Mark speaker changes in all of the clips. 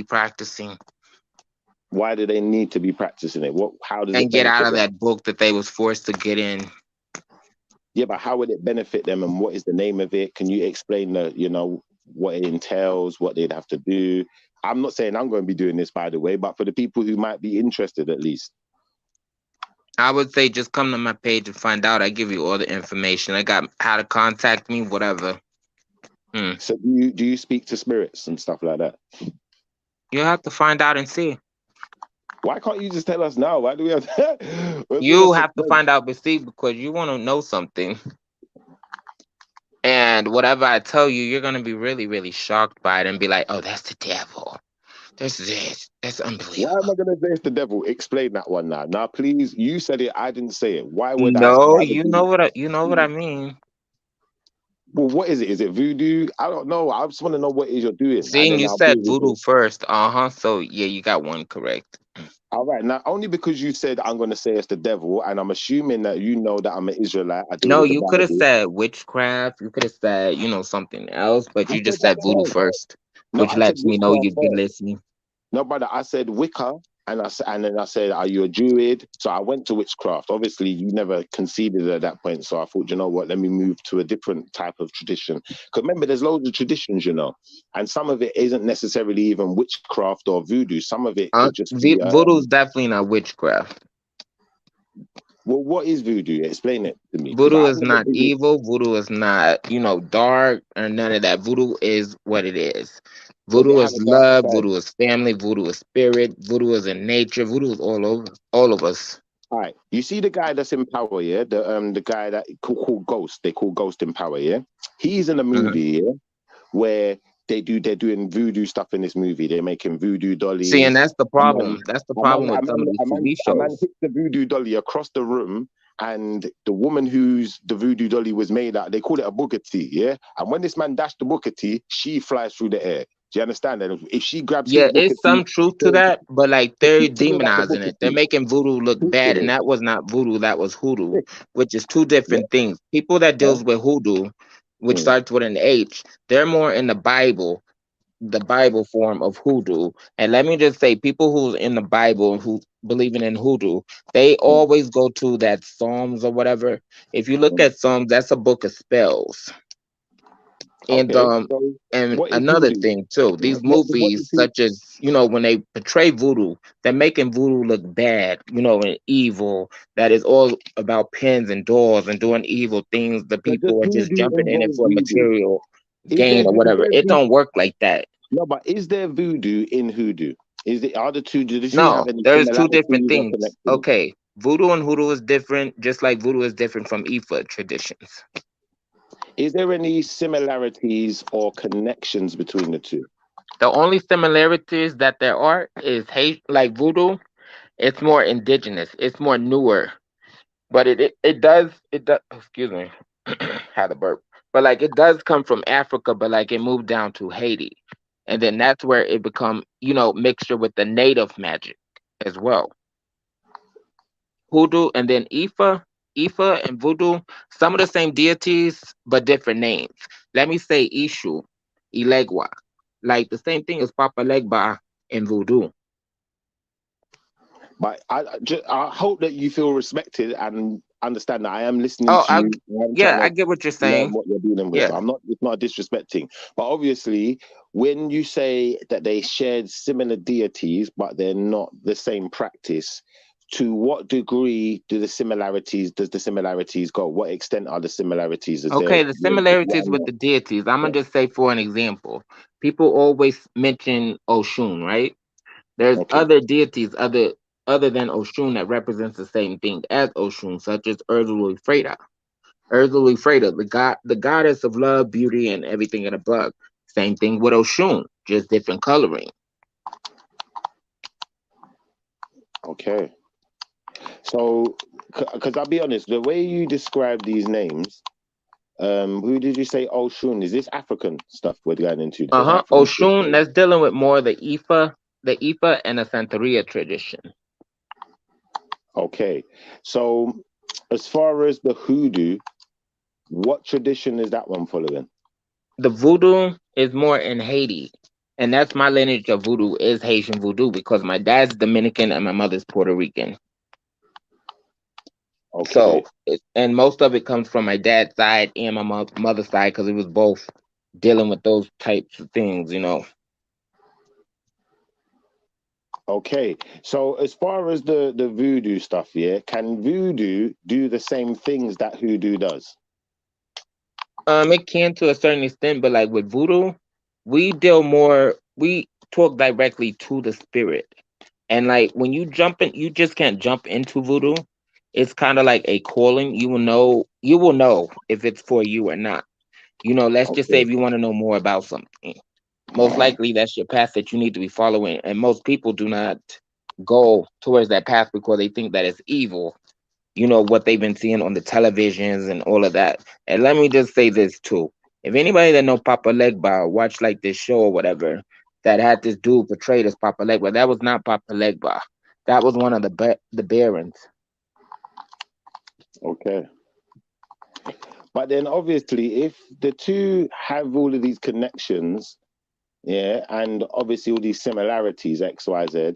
Speaker 1: practicing
Speaker 2: Why do they need to be practicing it? What? How does it
Speaker 1: and get out
Speaker 2: benefit
Speaker 1: of
Speaker 2: them?
Speaker 1: that book that they was forced to get in.
Speaker 2: Yeah, but how would it benefit them, and what is the name of it? Can you explain what it entails, what they'd have to do? I'm not saying I'm going to be doing this, by the way, but for the people who might be interested, at least.
Speaker 1: I would say just come to my page and find out. I give you all the information. I got how to contact me, whatever. Hmm.
Speaker 2: So do you speak to spirits and stuff like that?
Speaker 1: You'll have to find out and see.
Speaker 2: Why can't you just tell us now? Why do we have to? We're doing a
Speaker 1: You have to
Speaker 2: suspense.
Speaker 1: find out and see because you want to know something. And whatever I tell you, you're gonna be really, really shocked by it and be like, "Oh, that's the devil. That's this. That's
Speaker 2: Why am
Speaker 1: unbelievable."
Speaker 2: I going to say it's the devil? Explain that one now. Now, please, you said it. I didn't say it. Why would I?
Speaker 1: No,
Speaker 2: Why would
Speaker 1: you know what I mean.
Speaker 2: Well, what is it? Is it voodoo? I don't know. I just want to know what it is you're doing, and
Speaker 1: Seeing
Speaker 2: then
Speaker 1: you
Speaker 2: I'll be
Speaker 1: said
Speaker 2: able to.
Speaker 1: voodoo first, uh-huh. So yeah, you got one correct.
Speaker 2: All right. Now, only because you said I'm going to say it's the devil, and I'm assuming that you know that I'm an Israelite. I deal
Speaker 1: No,
Speaker 2: with the
Speaker 1: you could have
Speaker 2: Bible.
Speaker 1: said witchcraft. You could have said, something else, but
Speaker 2: I
Speaker 1: you
Speaker 2: said
Speaker 1: just
Speaker 2: that
Speaker 1: said voodoo
Speaker 2: first.
Speaker 1: first,
Speaker 2: No,
Speaker 1: which
Speaker 2: I said
Speaker 1: lets me know
Speaker 2: witchcraft
Speaker 1: you've been
Speaker 2: first.
Speaker 1: listening.
Speaker 2: No, brother, I said Wicca, and then I said, "Are you a Druid?" So I went to witchcraft. Obviously, you never conceded at that point, so I thought, you know what? Let me move to a different type of tradition. Because remember, there's loads of traditions, and some of it isn't necessarily even witchcraft or voodoo. Some of it could just be,
Speaker 1: Voodoo is definitely not witchcraft.
Speaker 2: well, what is voodoo? Explain it to me, because
Speaker 1: Voodoo
Speaker 2: I've
Speaker 1: is
Speaker 2: never
Speaker 1: not
Speaker 2: been.
Speaker 1: evil. Voodoo is not, dark or none of that. Voodoo is what it is.
Speaker 2: Does it
Speaker 1: Voodoo
Speaker 2: have
Speaker 1: is
Speaker 2: a dark
Speaker 1: love.
Speaker 2: side?
Speaker 1: Voodoo is family. Voodoo is spirit. Voodoo is in nature. Voodoo is all of us.
Speaker 2: All right, you see the guy that's in power, yeah, the guy that called Ghost. They call Ghost in power, yeah. He's in a
Speaker 1: Mhm.
Speaker 2: movie, yeah, where they're doing voodoo stuff in this movie. They're making voodoo
Speaker 1: See, and
Speaker 2: dollies.
Speaker 1: that's the
Speaker 2: A man,
Speaker 1: problem. That's the
Speaker 2: a man,
Speaker 1: problem
Speaker 2: a
Speaker 1: with some
Speaker 2: man,
Speaker 1: of these
Speaker 2: a man,
Speaker 1: TV
Speaker 2: a man
Speaker 1: shows.
Speaker 2: hits the voodoo dolly across the room, and the woman whose the voodoo dolly was made out, they call it a Bugatti, yeah. And when this man dashed the Bugatti, she flies through the air. Do you understand that? If she grabs his
Speaker 1: Yeah, it's
Speaker 2: Bugatti,
Speaker 1: some truth to
Speaker 2: so
Speaker 1: that, but like they're
Speaker 2: talk to me about the
Speaker 1: demonizing it. They're
Speaker 2: Bugatti.
Speaker 1: making voodoo look
Speaker 2: Talk to
Speaker 1: bad, and
Speaker 2: me.
Speaker 1: that was not voodoo, that was hoodoo, which is two
Speaker 2: What?
Speaker 1: different things. People that
Speaker 2: Huh?
Speaker 1: deals with hoodoo, which
Speaker 2: Mm.
Speaker 1: starts with an H, they're more in the Bible form of hoodoo. And let me just say, people who's in the Bible who believing in hoodoo, they
Speaker 2: Mm.
Speaker 1: always go to that Psalms or whatever. If you look
Speaker 2: Mm.
Speaker 1: at Psalms, that's a book of spells. And
Speaker 2: Okay,
Speaker 1: um
Speaker 2: so
Speaker 1: and
Speaker 2: what is
Speaker 1: another
Speaker 2: voodoo?
Speaker 1: thing too, these
Speaker 2: What is
Speaker 1: movies
Speaker 2: voodoo?
Speaker 1: such as, when they portray voodoo, they're making voodoo look bad, and evil, that is all about pins and dolls and doing evil things. The
Speaker 2: So does
Speaker 1: people are just
Speaker 2: voodoo
Speaker 1: jumping in it
Speaker 2: involve
Speaker 1: for
Speaker 2: voodoo?
Speaker 1: material gain or
Speaker 2: Is
Speaker 1: whatever.
Speaker 2: there
Speaker 1: It
Speaker 2: voodoo?
Speaker 1: don't work like that.
Speaker 2: No, but is there voodoo in hoodoo? Are the two? Do the two have
Speaker 1: No,
Speaker 2: any
Speaker 1: there's two different
Speaker 2: similarities or
Speaker 1: things.
Speaker 2: connections?
Speaker 1: Okay, voodoo and hoodoo is different, just like voodoo is different from Ifa traditions.
Speaker 2: Is there any similarities or connections between the two?
Speaker 1: The only similarities that there are is hate, like voodoo. It's more indigenous. It's more newer, but it does. Excuse me, had a burp. But like it does come from Africa, but like it moved down to Haiti, and then that's where it become mixture with the native magic as well. Hoodoo and then Ifa and Voodoo, some of the same deities but different names. Let me say Ishu, Ilegwa, like the same thing as Papa Legba in Voodoo.
Speaker 2: But I hope that you feel respected and understand that I am listening
Speaker 1: Oh,
Speaker 2: to you. I'm trying
Speaker 1: yeah, I
Speaker 2: to
Speaker 1: get what you're
Speaker 2: learn
Speaker 1: saying.
Speaker 2: what you're dealing with.
Speaker 1: Yeah.
Speaker 2: I'm not. It's not disrespecting, but obviously, when you say that they shared similar deities, but they're not the same practice, to what degree does the similarities go? What extent are the similarities? Is there
Speaker 1: Okay, the similarities with
Speaker 2: one?
Speaker 1: the deities. I'm gonna just say for an example, people always mention Oshun, right? There's
Speaker 2: Okay,
Speaker 1: other deities other than Oshun that represents the same thing as Oshun, such as Urzulu Freda. Urzulu Freda, the goddess of love, beauty, and everything in a bug. Same thing with Oshun, just different coloring.
Speaker 2: okay. So, because I'll be honest, the way you describe these names, who did you say? Oshun? Is this African stuff we're going into?
Speaker 1: Uh
Speaker 2: The
Speaker 1: huh.
Speaker 2: African stuff.
Speaker 1: Oshun, that's dealing with more the Ifa and the Santeria tradition.
Speaker 2: Okay. So, as far as the hoodoo, what tradition is that one following?
Speaker 1: The voodoo is more in Haiti, And that's my lineage of voodoo is Haitian voodoo because my dad's Dominican and my mother's Puerto Rican.
Speaker 2: Okay.
Speaker 1: So, and most of it comes from my dad's side and my mother's side because it was both dealing with those types of things, you know.
Speaker 2: Okay. So as far as the voodoo stuff, yeah, can voodoo do the same things that hoodoo does?
Speaker 1: It can to a certain extent, but like with voodoo, we deal more. We talk directly to the spirit, and like when you jump in, you just can't jump into voodoo. It's kind of like a calling. You will know. You will know if it's for you or not. You know, let's just say
Speaker 2: Okay.
Speaker 1: if you want to know more about something, most likely that's your path that you need to be following. And most people do not go towards that path because they think that it's evil. You know what they've been seeing on the televisions and all of that. And let me just say this too: if anybody that know Papa Legba watch like this show or whatever that had this dude portrayed as Papa Legba, that was not Papa Legba. That was one of the Barons.
Speaker 2: Okay. But then obviously, if the two have all of these connections, yeah, and obviously all these similarities, X, Y, Z,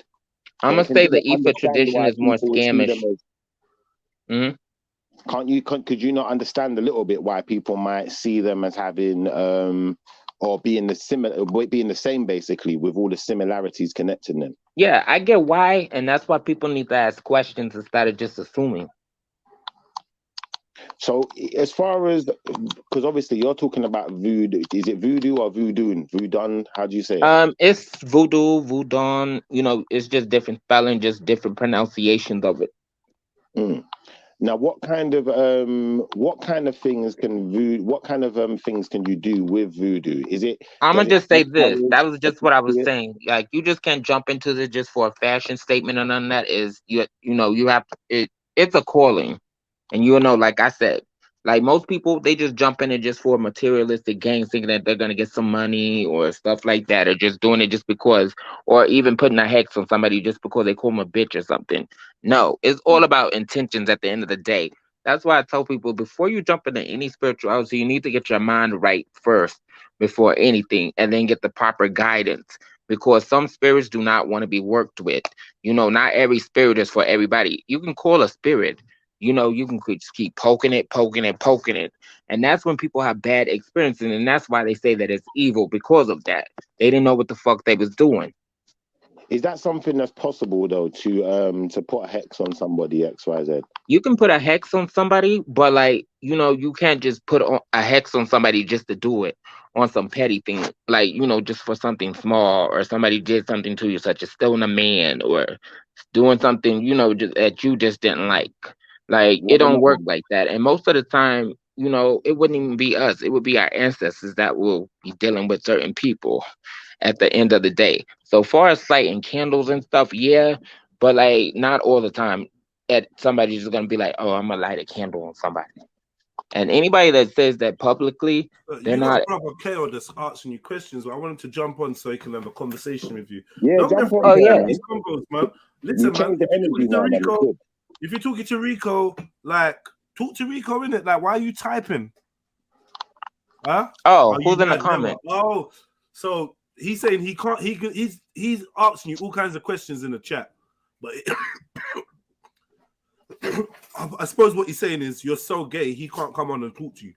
Speaker 1: I'm
Speaker 2: then
Speaker 1: gonna
Speaker 2: can
Speaker 1: say
Speaker 2: you
Speaker 1: the
Speaker 2: not
Speaker 1: Ifa
Speaker 2: understand
Speaker 1: tradition
Speaker 2: why
Speaker 1: is more
Speaker 2: people see them
Speaker 1: scamish.
Speaker 2: as
Speaker 1: Mhm.
Speaker 2: could you not understand a little bit why people might see them as having or being the similar being the same basically with all the similarities connecting them?
Speaker 1: Yeah, I get why, and that's why people need to ask questions instead of just assuming.
Speaker 2: So as far as because obviously you're talking about voodoo, is it voodoo or voodoo? Voodoo, how do you say it?
Speaker 1: It's voodoo, voodoo. You know, it's just different spelling, just different pronunciations of it.
Speaker 2: Mm. Now, what kind of things can voodoo? What kind of things can you do with voodoo? Is it
Speaker 1: I'm
Speaker 2: does
Speaker 1: gonna
Speaker 2: it
Speaker 1: just say
Speaker 2: have
Speaker 1: this.
Speaker 2: powers
Speaker 1: That was just what I was
Speaker 2: associated?
Speaker 1: saying. Like, you just can't jump into this just for a fashion statement or none of that. Is you know you have it. It's a calling. And you'll know, like I said, like most people, they just jump in it just for materialistic gains, thinking that they're gonna get some money or stuff like that, or just doing it just because, or even putting a hex on somebody just because they call them a bitch or something. No, it's all about intentions at the end of the day. That's why I tell people before you jump into any spirituality, you need to get your mind right first before anything, and then get the proper guidance. Because some spirits do not want to be worked with. You know, not every spirit is for everybody. You can call a spirit, you know, you can just keep poking it, poking it, poking it. And that's when people have bad experiences. And that's why they say that it's evil because of that. They didn't know what the fuck they was doing.
Speaker 2: Is that something that's possible though to put a hex on somebody X Y Z?
Speaker 1: You can put a hex on somebody, but like, you know, you can't just put a hex on somebody just to do it on some petty thing. Like, you know, just for something small or somebody did something to you, such as stealing a man or doing something, you know, just, that you just didn't like. Like, it
Speaker 2: What
Speaker 1: don't work
Speaker 2: about
Speaker 1: like that. And most of the time, you know, it wouldn't even be us. It would be our ancestors that will be dealing with certain people at the end of the day. So far as lighting candles and stuff, yeah, but like not all the time. At somebody's just gonna be like, "Oh, I'm gonna light a candle on somebody." And anybody that says that publicly, they're
Speaker 3: You got
Speaker 1: not.
Speaker 3: brother KO that's asking you questions, but I want him to jump on so he can have a conversation with you.
Speaker 2: yeah,
Speaker 3: Don't get
Speaker 2: jump on
Speaker 1: Oh
Speaker 2: there,
Speaker 3: frustrated
Speaker 1: yeah.
Speaker 3: with these
Speaker 2: man.
Speaker 3: combos, man.
Speaker 2: You
Speaker 3: Listen, man,
Speaker 2: change the energy now, man. It's good.
Speaker 3: If you're talking to Rico, like talk to Rico, innit? Like, why are you typing? Huh?
Speaker 1: Oh,
Speaker 3: Are you
Speaker 1: who's in the
Speaker 3: mad? Never.
Speaker 1: comment?
Speaker 3: Oh, so he's saying he can't. He's asking you all kinds of questions in the chat, but I suppose what he's saying is you're so gay he can't come on and talk to you.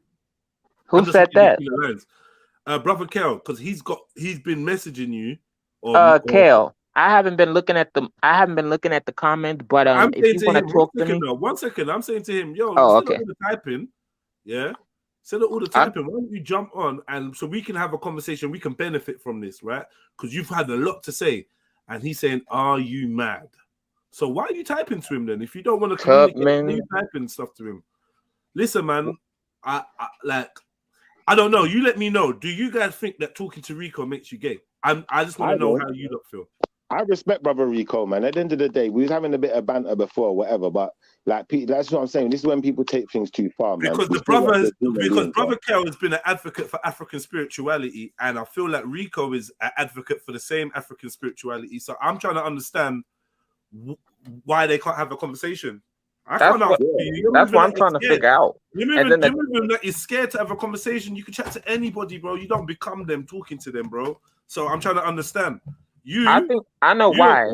Speaker 1: Who
Speaker 3: I'm just
Speaker 1: said
Speaker 3: reading
Speaker 1: that?
Speaker 3: between the lines. Brother Kel, because he's been messaging you, or
Speaker 1: Kale. I haven't been looking at the comments, but
Speaker 3: I'm
Speaker 1: if
Speaker 3: saying
Speaker 1: you
Speaker 3: to
Speaker 1: want to
Speaker 3: him, one
Speaker 1: talk to
Speaker 3: second
Speaker 1: me,
Speaker 3: though, 1 second. I'm saying to him, yo,
Speaker 1: oh
Speaker 3: instead of
Speaker 1: okay.
Speaker 3: all the typing, yeah, instead of all the
Speaker 1: I,
Speaker 3: typing, why don't you jump on and so we can have a conversation, we can benefit from this, right? Because you've had a lot to say, and he's saying, "Are you mad?" So why are you typing to him then? If you don't want to communicate, why are you
Speaker 1: Tubman.
Speaker 3: typing stuff to him? Listen, man, I like. I don't know. You let me know. Do you guys think that talking to Rico makes you gay? I just want
Speaker 2: I
Speaker 3: to know
Speaker 2: don't.
Speaker 3: how you lot feel.
Speaker 2: I respect brother Rico, man. At the end of the day, we was having a bit of banter before, whatever. But like, that's what I'm saying. This is when people take things too far, man.
Speaker 3: Because
Speaker 2: We still got to human
Speaker 3: because
Speaker 2: beings, bro.
Speaker 3: brother Kel has been an advocate for African spirituality, and I feel like Rico is an advocate for the same African spirituality. So I'm trying to understand why they can't have a conversation. I
Speaker 1: That's
Speaker 3: can't
Speaker 1: what
Speaker 3: answer
Speaker 2: Yeah.
Speaker 3: you. You're
Speaker 1: that's
Speaker 3: moving
Speaker 1: what
Speaker 3: like
Speaker 1: I'm
Speaker 3: you're
Speaker 1: trying to
Speaker 3: scared.
Speaker 1: figure out. And then
Speaker 3: You're
Speaker 1: the
Speaker 3: moving like you're scared to have a conversation. You can chat to anybody, bro. You don't become them talking to them, bro. So I'm trying to understand.
Speaker 1: I think I know why.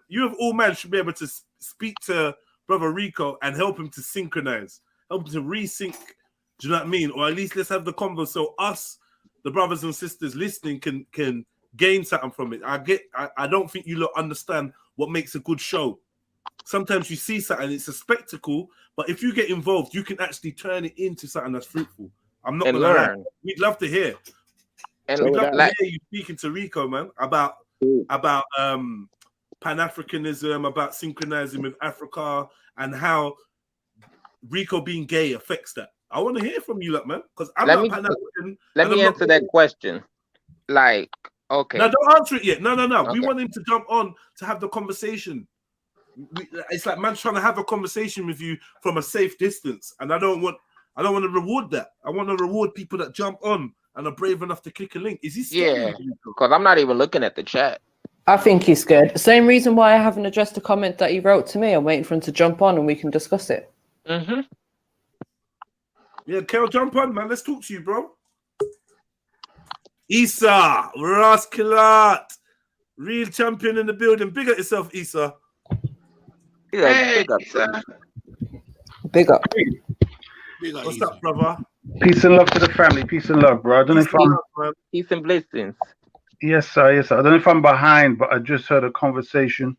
Speaker 3: You of all man should be able to speak to Brother Rico and help him to synchronize, help him to resync. Do you know what I mean? Or at least let's have the convo so us, the brothers and sisters listening, can gain something from it. I don't think you lot understand what makes a good show. Sometimes you see something, it's a spectacle, but if you get involved, you can actually turn it into something that's fruitful. I'm not gonna lie. We'd love to hear.
Speaker 1: And
Speaker 3: we'd love to hear you speaking to Rico, man, about Pan-Africanism, about synchronizing with Africa, and how Rico being gay affects that. I want to hear from you, man, because I'm not Pan-African.
Speaker 1: Let me answer that question. Like, okay.
Speaker 3: No, don't answer it yet. No. Okay. We want him to jump on to have the conversation. It's like man's trying to have a conversation with you from a safe distance, and I don't want to reward that. I want to reward people that jump on and are brave enough to click a link. Is he scared?
Speaker 1: Yeah, because I'm not even looking at the chat.
Speaker 4: I think he's scared. Same reason why I haven't addressed the comment that he wrote to me. I'm waiting for him to jump on and we can discuss it.
Speaker 1: Mm-hmm.
Speaker 3: Yeah, Kel, jump on, man. Let's talk to you, bro. Issa, Raskilat, real champion in the building. Big up yourself, Issa.
Speaker 1: Hey, big up, Issa.
Speaker 4: Big up.
Speaker 3: What's up, brother?
Speaker 5: Peace and love to the family. Peace and love, bro. I don't know if I'm...
Speaker 1: Peace and blessings.
Speaker 5: Yes, sir. Yes, sir. I don't know if I'm behind, but I just heard a conversation